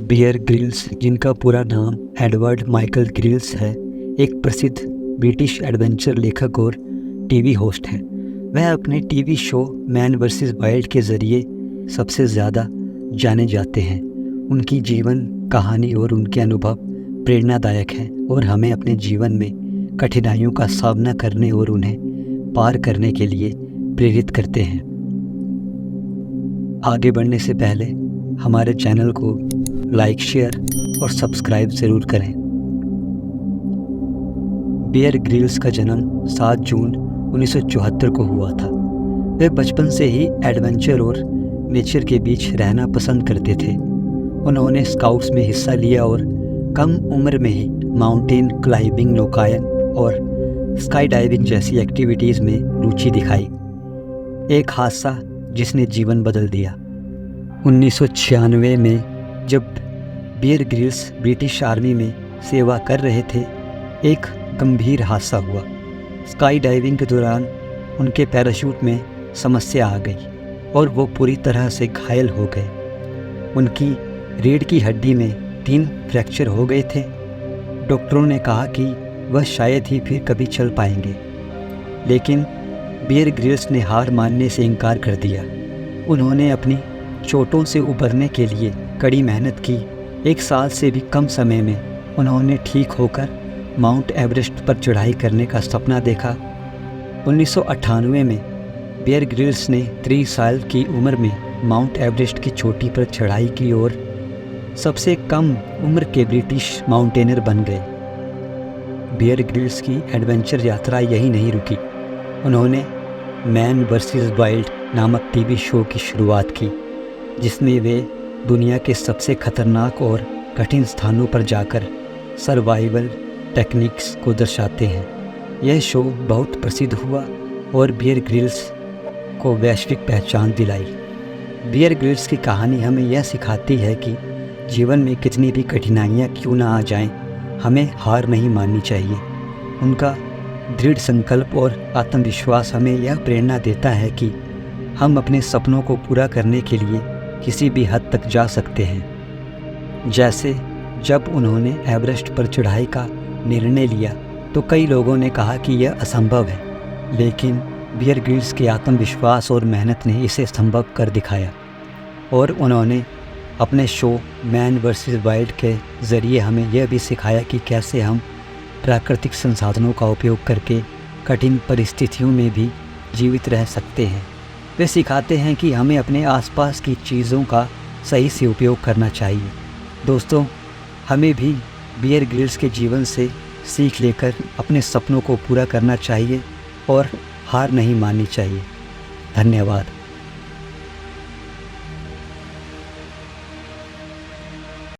Bear Grylls, जिनका पूरा नाम एडवर्ड माइकल ग्रिल्स है, एक प्रसिद्ध ब्रिटिश एडवेंचर लेखक और टीवी होस्ट हैं। वह अपने TV show man versus wild के ज़रिए सबसे ज़्यादा जाने जाते हैं। उनकी जीवन कहानी और उनके अनुभव प्रेरणादायक हैं और हमें अपने जीवन में कठिनाइयों का सामना करने और उन्हें पार करने के लिए प्रेरित करते हैं। आगे बढ़ने से पहले हमारे चैनल को लाइक, शेयर और सब्सक्राइब ज़रूर करें। बियर ग्रिल्स का जन्म 7 जून 1974 को हुआ था। वे बचपन से ही एडवेंचर और नेचर के बीच रहना पसंद करते थे। उन्होंने स्काउट्स में हिस्सा लिया और कम उम्र में ही माउंटेन क्लाइंबिंग, नौकायन और स्काई डाइविंग जैसी एक्टिविटीज़ में रुचि दिखाई। एक हादसा जिसने जीवन बदल दिया। 1996 में जब बियर ग्रिल्स ब्रिटिश आर्मी में सेवा कर रहे थे, एक गंभीर हादसा हुआ। स्काई डाइविंग के दौरान उनके पैराशूट में समस्या आ गई और वो पूरी तरह से घायल हो गए। उनकी रीढ़ की हड्डी में 3 फ्रैक्चर हो गए थे। डॉक्टरों ने कहा कि वह शायद ही फिर कभी चल पाएंगे, लेकिन बियर ग्रिल्स ने हार मानने से इनकार कर दिया। उन्होंने अपनी चोटों से उबरने के लिए कड़ी मेहनत की। 1 साल से भी कम समय में उन्होंने ठीक होकर माउंट एवरेस्ट पर चढ़ाई करने का सपना देखा। 1998 में बियर ग्रिल्स ने 30 साल की उम्र में माउंट एवरेस्ट की चोटी पर चढ़ाई की और सबसे कम उम्र के ब्रिटिश माउंटेनर बन गए। बियर ग्रिल्स की एडवेंचर यात्रा यही नहीं रुकी। उन्होंने मैन वर्सेस वाइल्ड नामक टीवी शो की शुरुआत की, जिसमें वे दुनिया के सबसे खतरनाक और कठिन स्थानों पर जाकर सर्वाइवल टेक्निक्स को दर्शाते हैं। यह शो बहुत प्रसिद्ध हुआ और बियर ग्रिल्स को वैश्विक पहचान दिलाई। बियर ग्रिल्स की कहानी हमें यह सिखाती है कि जीवन में कितनी भी कठिनाइयाँ क्यों ना आ जाएं, हमें हार नहीं माननी चाहिए। उनका दृढ़ संकल्प और आत्मविश्वास हमें यह प्रेरणा देता है कि हम अपने सपनों को पूरा करने के लिए किसी भी हद तक जा सकते हैं। जैसे जब उन्होंने एवरेस्ट पर चढ़ाई का निर्णय लिया तो कई लोगों ने कहा कि यह असंभव है, लेकिन बियर ग्रिल्स के आत्मविश्वास और मेहनत ने इसे संभव कर दिखाया। और उन्होंने अपने शो मैन वर्सेस वाइल्ड के ज़रिए हमें यह भी सिखाया कि कैसे हम प्राकृतिक संसाधनों का उपयोग करके कठिन परिस्थितियों में भी जीवित रह सकते हैं। वे सिखाते हैं कि हमें अपने आसपास की चीज़ों का सही से उपयोग करना चाहिए। दोस्तों, हमें भी बियर ग्रिल्स के जीवन से सीख लेकर अपने सपनों को पूरा करना चाहिए और हार नहीं माननी चाहिए। धन्यवाद।